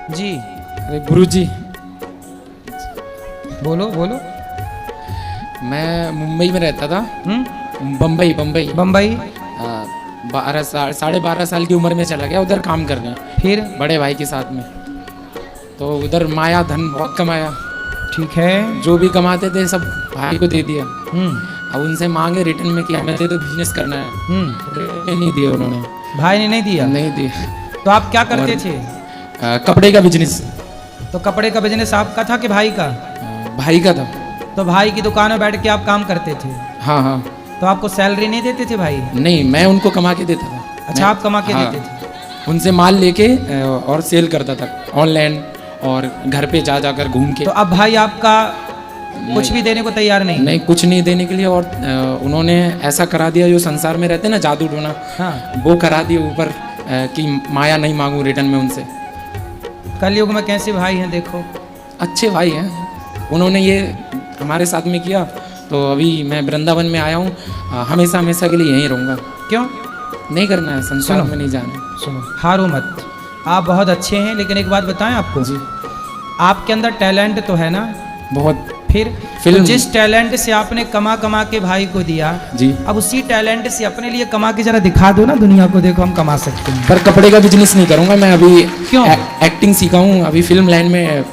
जी अरे गुरुजी, बोलो बोलो। मैं मुंबई में रहता था। बम्बई बम्बई बम्बई। 12.5 साल की उम्र में चला गया उधर काम करने, फिर? बड़े भाई के साथ में। तो उधर माया धन बहुत कमाया, ठीक है। जो भी कमाते थे सब भाई को दे दिया। हम्म अब उनसे मांगे रिटर्न में कि हमें दे दो, बिजनेस करना है। रिटर्न में नहीं दिया उन्होंने, भाई ने नहीं दिया? नहीं दिया। तो आप क्या करते थे? कपड़े का बिजनेस। तो कपड़े का बिजनेस आपका था कि भाई का? भाई का था। तो भाई की दुकान में बैठ के आप काम करते थे? हाँ हाँ। तो आपको सैलरी नहीं देते थे भाई? नहीं, मैं उनको कमा के देता था। अच्छा, आप कमा के हाँ, देते थे। उनसे माल लेके और सेल करता था ऑनलाइन और घर पे जा जाकर घूम के। तो अब भाई आपका कुछ भी देने को तैयार नहीं? नहीं, कुछ नहीं देने के लिए। और उन्होंने ऐसा करा दिया, जो संसार में रहते हैं ना जादू टोना, हाँ। वो करा दिया ऊपर कि माया नहीं मांगू रिटर्न में उनसे। कलयुग में कैसे भाई हैं देखो। अच्छे भाई हैं, उन्होंने ये हमारे साथ में किया। तो अभी मैं वृंदावन में आया हूँ, हमेशा हमेशा के लिए यहीं रहूँगा। क्यों? नहीं करना है, संसार सुनो। में नहीं जाना। सुनो, हारो मत। आप बहुत अच्छे हैं, लेकिन एक बात बताएं आपको। जी। आपके अंदर टैलेंट तो है ना? बहुत। फिर फिल्म। तो जिस टैलेंट से आपने कमा कमा के भाई को दिया, जी। अब उसी टैलेंट से अपने लिए कमा के जरा दिखा दो ना दुनिया को, देखो हम कमा सकते हैं। पर कपड़े का बिजनेस नहीं करूँगा मैं अभी। क्यों? एक्टिंग सीखा हूँ अभी, फिल्म लाइन में।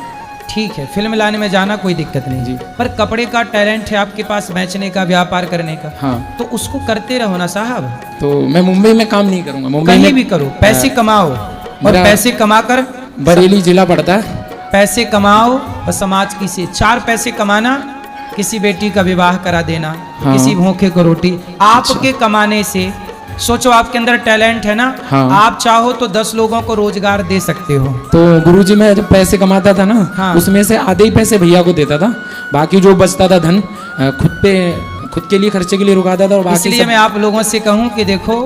ठीक है, फिल्म लाइन में जाना कोई दिक्कत नहीं जी। पर कपड़े का टैलेंट है आपके पास, बेचने का, व्यापार करने का। हाँ। तो उसको करते रहो ना साहब। तो मैं मुंबई में काम नहीं करूँगा। मुंबई कहीं में भी करो, पैसे कमाओ, और मेरा- पैसे कमाकर बरेली जिला पड़ता है। पैसे कमाओ और समाज की से 4 पैसे कमाना, किसी बेटी का विवाह करा देना, हाँ। किसी भूखे को रोटी। आपके कमाने से सोचो, आपके अंदर टैलेंट है ना। हाँ। आप चाहो तो 10 लोगों को रोजगार दे सकते हो। तो गुरुजी, मैं जब पैसे कमाता था ना, हाँ। उसमें से आधे ही पैसे भैया को देता था, बाकी जो बचता था धन खुद के लिए खर्चे के लिए रुकाता था। और बाकी इसलिए मैं आप लोगों से कहूं कि देखो,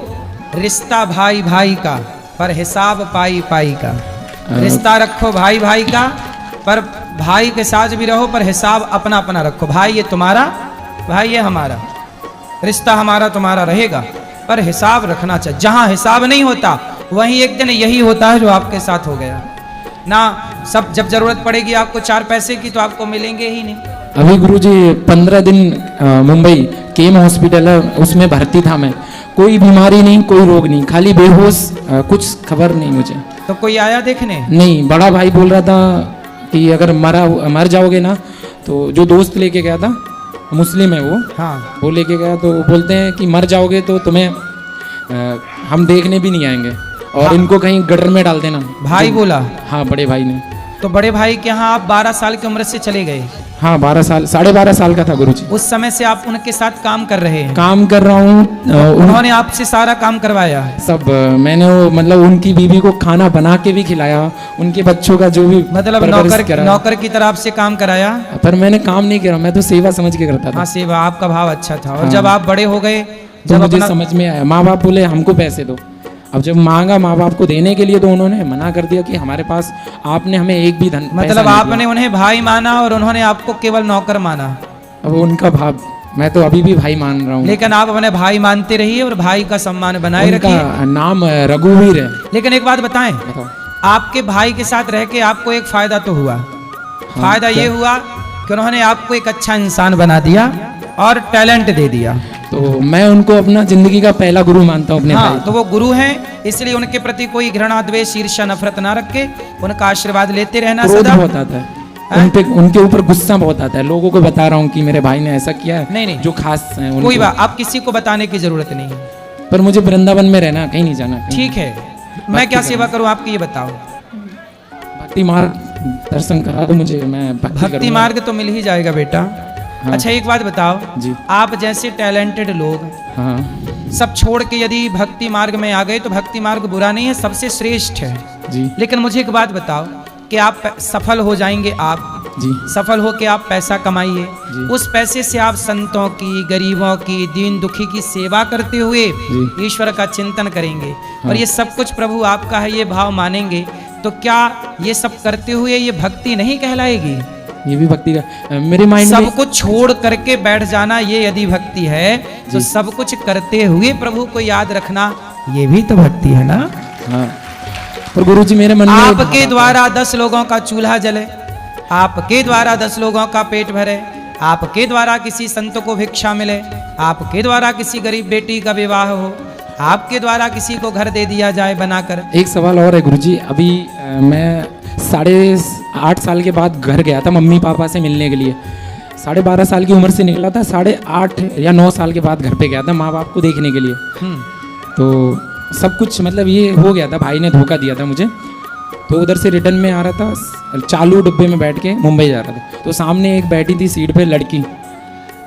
रिश्ता भाई भाई का, पर हिसाब पाई पाई का। रिश्ता रखो भाई भाई का, पर भाई के साथ भी रहो, पर हिसाब अपना अपना रखो। भाई ये तुम्हारा, भाई ये हमारा, रिश्ता हमारा तुम्हारा रहेगा, पर हिसाब रखना चाहिए। जहां हिसाब नहीं होता वहीं एक दिन यही होता है जो आपके साथ हो गया ना। सब जब जरूरत पड़ेगी आपको 4 पैसे की, तो आपको मिलेंगे ही नहीं। अभी गुरुजी 15 दिन मुंबई केम हॉस्पिटल है, उसमें भर्ती था मैं। कोई बीमारी नहीं, कोई रोग नहीं, खाली बेहोश, कुछ खबर नहीं मुझे। तो कोई आया देखने? नहीं, बड़ा भाई बोल रहा था कि अगर मर जाओगे ना, तो जो दोस्त लेके गया था, मुस्लिम है हाँ। वो लेके गया, तो वो बोलते हैं कि मर जाओगे तो तुम्हें हम देखने भी नहीं आएंगे, और हाँ। इनको कहीं गटर में डाल देना। भाई बोला? हाँ, बड़े भाई ने। तो बड़े भाई के यहाँ आप 12 साल की उम्र से चले गए? हाँ, 12.5 साल का था गुरुजी। उस समय से आप उनके साथ काम कर रहे हैं? काम कर रहा हूँ। उन्होंने आपसे सारा काम करवाया? सब मैंने वो, मतलब उनकी बीवी को खाना बना के भी खिलाया, उनके बच्चों का जो भी मतलब नौकर की तरह आपसे काम कराया? पर मैंने काम नहीं किया, मैं तो सेवा समझ के करता था। हाँ, सेवा, आपका भाव अच्छा था। और हाँ। जब आप बड़े हो गए, तो जब मुझे अपना समझ में आया, माँ बाप बोले हमको पैसे दो। अब जब मांगा माँ बाप को देने के लिए, तो उन्होंने मना कर दिया कि हमारे पास, आपने हमें एक भी धन, मतलब आपने उन्हें भाई माना और उन्होंने आपको केवल नौकर माना? अब उनका भाव, मैं तो अभी भी भाई मान रहा हूँ। लेकिन आप अपने भाई मानते रहिए और भाई का सम्मान बनाए रखिए। उनका नाम रघुवीर है। लेकिन एक बात बताएं, बताओ। आपके भाई के साथ रह के आपको एक फायदा तो हुआ। फायदा ये हुआ कि उन्होंने आपको एक अच्छा इंसान बना दिया और टैलेंट दे दिया। तो मैं उनको अपना जिंदगी का पहला गुरु मानता हूँ, अपने हाँ, भाई। तो वो गुरु हैं, इसलिए उनके प्रति कोई घृणा, द्वेष, ईर्ष्या, नफरत ना रख के उनका आशीर्वाद लेते रहना क्रोध सदा। बहुत आता है उनके ऊपर, गुस्सा बहुत आता है। लोगों को बता रहा हूँ कि मेरे भाई ने ऐसा किया है। नहीं, जो खास है उनको। कोई बात, आप किसी को बताने की जरूरत नहीं है। पर मुझे वृंदावन में रहना, कहीं नहीं जाना। ठीक है, मैं क्या सेवा करूँ आपकी, ये बताओ। भक्ति मार्ग दर्शन करा दो मुझे, मैं भक्ति करूंगा। मार्ग तो मिल ही जाएगा बेटा। हाँ। अच्छा, एक बात बताओ, जी। आप जैसे टैलेंटेड लोग हाँ। सब छोड़ के यदि भक्ति मार्ग में आ गए, तो भक्ति मार्ग बुरा नहीं है, सबसे श्रेष्ठ है। जी। लेकिन मुझे एक बात बताओ कि आप सफल हो जाएंगे, आप जी। सफल हो के आप पैसा कमाइए, जी। उस पैसे से आप संतों की, गरीबों की, दीन दुखी की सेवा करते हुए जी। ईश्वर का चिंतन करेंगे, हाँ। और ये सब कुछ प्रभु आपका है, ये भाव मानेंगे, तो क्या ये सब करते हुए ये भक्ति नहीं कहलाएगी? ये भी भक्ति का, मेरे माइंड में सब कुछ छोड़ करके बैठ जाना, ये यदि भक्ति है, तो जी। सब कुछ करते हुए प्रभु को याद रखना, ये भी तो भक्ति है ना। हाँ। पर गुरुजी मेरे मन में आपके द्वारा 10 लोगों का चूल्हा जले, आपके द्वारा 10 लोगों का पेट भरे, आपके द्वारा किसी संत को भिक्षा मिले, आपके द्वारा किसी गरीब बेटी का विवाह हो, आपके द्वारा किसी को घर दे दिया जाए बनाकर। एक सवाल और है गुरुजी, अभी मैं 8.5 साल के बाद घर गया था मम्मी पापा से मिलने के लिए। 12.5 साल की उम्र से निकला था, 8.5 या 9 साल के बाद घर पे गया था माँ बाप को देखने के लिए। तो सब कुछ मतलब ये हो गया था, भाई ने धोखा दिया था मुझे। तो उधर से रिटर्न में आ रहा था, चालू डिब्बे में बैठ के मुंबई जा रहा था, तो सामने एक बैठी थी सीट पे लड़की,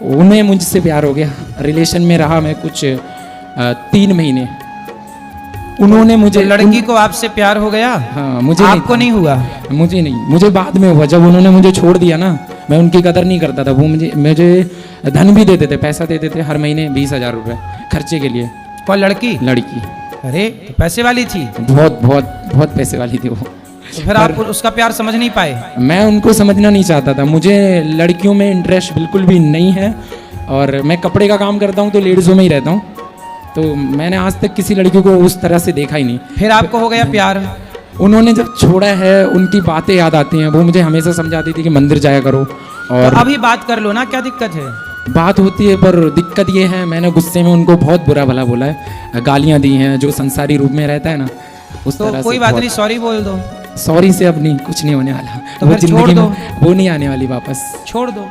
उन्हें मुझसे प्यार हो गया। रिलेशन में रहा मैं कुछ 3 महीने। उन्होंने मुझे तो लड़की को आपसे प्यार हो गया? हाँ, मुझे आपको नहीं हुआ? मुझे नहीं, मुझे बाद में हुआ। जब उन्होंने मुझे छोड़ दिया ना, मैं उनकी कदर नहीं करता था। वो मुझे धन भी देते थे, पैसा देते थे हर महीने 20,000 रुपये खर्चे के लिए। कौन लड़की? लड़की। अरे तो पैसे वाली थी? बहुत बहुत बहुत पैसे वाली थी वो। तो फिर आप उसका प्यार समझ नहीं पाए? मैं उनको समझना नहीं चाहता था। मुझे लड़कियों में इंटरेस्ट बिल्कुल भी नहीं है, और मैं कपड़े का काम करता हूँ तो लेडीज़ों में ही रहता हूँ। तो मैंने आज तक किसी लड़की को उस तरह से देखा ही नहीं। फिर आपको हो गया प्यार? उन्होंने जब छोड़ा है, उनकी बातें याद आती हैं। वो मुझे हमेशा समझाती थी कि मंदिर जाया करो। और तो अभी बात कर लो ना, क्या दिक्कत है? बात होती है, पर दिक्कत ये है मैंने गुस्से में उनको बहुत बुरा भला बोला है, गालियाँ दी हैं। जो संसारी रूप में रहता है ना, उस तरह से। कोई बात नहीं, सॉरी बोल दो। सॉरी से अब नहीं, कुछ नहीं होने वाला। तो वो फिर छोड़ जिंदगी दो। में वो नहीं आने वाली वापस। छोड़ दो।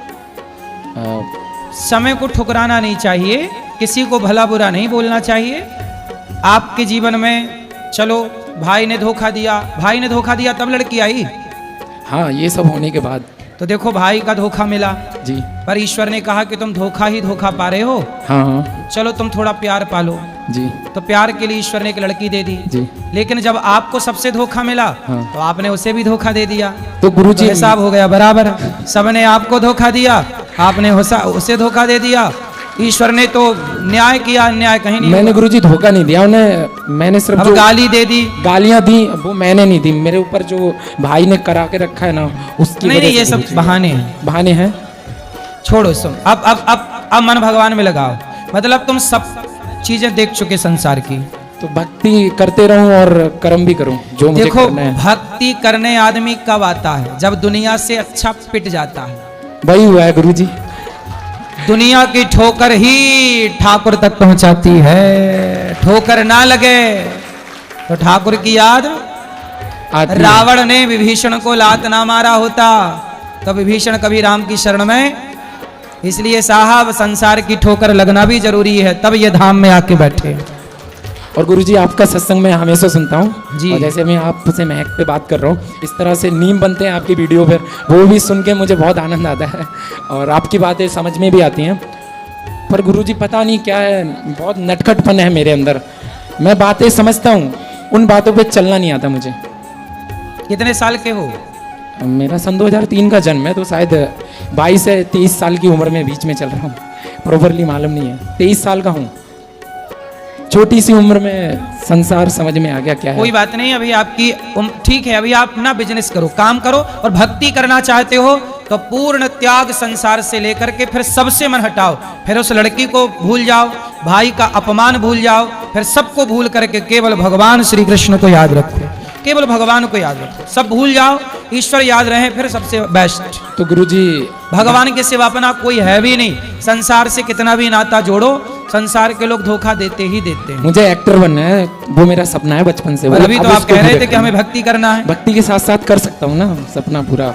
समय को ठुकराना नहीं चाहिए, किसी को भला बुरा नहीं बोलना चाहिए। आपके जीवन में चलो भाई ने धोखा दिया, तब लड़की आई। हाँ, ये सब होने के बाद तो देखो भाई का धोखा मिला जी। पर ईश्वर ने कहा कि तुम धोखा ही धोखा पा रहे हो, हाँ हाँ चलो तुम थोड़ा प्यार पालो। जी तो प्यार के लिए ईश्वर ने एक लड़की दे दी। जी। लेकिन जब आपको सबसे धोखा मिला हाँ। तो आपने उसे भी धोखा दे दिया। तो गुरुजी तो हिसाब हो गया बराबर। सबने आपको धोखा दिया, आपने उसे धोखा दे दिया। ईश्वर ने तो न्याय किया, अन्याय कहीं नहीं। मैंने गुरुजी धोखा नहीं दिया उन्हें, मैंने सिर्फ अब गाली दे दी। गालियां दी वो मैंने नहीं दी, मेरे ऊपर जो भाई ने करा के रखा है ना, उसकी नहीं वजह नहीं, ये से सब गुरुजी। बहाने हैं। बहाने हैं। छोड़ो सुन, अब मन भगवान में लगाओ। मतलब तुम सब चीजें देख चुके संसार की, तो भक्ति करते रहूं और कर्म भी करूं जो मुझे देखो करना है। भक्ति करने आदमी कब आता है? जब दुनिया से अच्छा पिट जाता है। वही हुआ है गुरुजी। दुनिया की ठोकर ही ठाकुर तक पहुंचाती है। ठोकर ना लगे तो ठाकुर की याद आती है। रावण ने विभीषण को लात ना मारा होता तो विभीषण कभी राम की शरण में। इसलिए साहब संसार की ठोकर लगना भी जरूरी है, तब ये धाम में आके बैठे। और गुरुजी आपका सत्संग मैं हमेशा सुनता हूँ जी। और जैसे मैं आपसे महक पे बात कर रहा हूँ, इस तरह से नीम बनते हैं आपकी वीडियो पर, वो भी सुन के मुझे बहुत आनंद आता है और आपकी बातें समझ में भी आती हैं। पर गुरुजी पता नहीं क्या है, बहुत नटखटपन है मेरे अंदर। मैं बातें समझता हूँ, उन बातों पे चलना नहीं आता मुझे। कितने साल के हो? मेरा सन 2003 का जन्म है, तो शायद 22 से 23 साल की उम्र में बीच में चल रहा हूँ, प्रॉपरली मालूम नहीं है। 23 साल का हूँ। छोटी सी उम्र में संसार समझ में आ गया क्या है। कोई बात नहीं, अभी आपकी ठीक है। अभी आप ना बिजनेस करो, काम करो, और भक्ति करना चाहते हो तो पूर्ण त्याग संसार से लेकर के फिर सबसे मन हटाओ। फिर उस लड़की को भूल जाओ, भाई का अपमान भूल जाओ, फिर सबको भूल करके केवल भगवान श्री कृष्ण को याद रखो। केवल भगवान को याद रखो, सब भूल जाओ, ईश्वर याद रहे, फिर सबसे बेस्ट। तो गुरुजी भगवान के सिवा अपना कोई है भी नहीं। संसार से कितना भी नाता जोड़ो, संसार के लोग धोखा देते ही देते हैं। मुझे एक्टर बनना है, वो मेरा सपना है बचपन से। और अभी तो अब आप उसको कह रहे पूरा थे कि हमें भक्ति करना है। भक्ति के साथ साथ कर सकता हूँ ना सपना पूरा।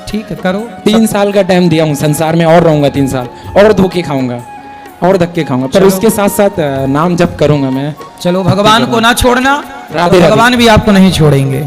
ठीक है, करो। 3 साल का टाइम दिया हूँ संसार में, और रहूंगा 3 साल, और धोखे खाऊंगा और धक्के खाऊंगा, पर चलो। उसके साथ साथ नाम जप करूंगा मैं। चलो, भगवान को ना छोड़ना, राधे राधे। भगवान भी आपको नहीं छोड़ेंगे।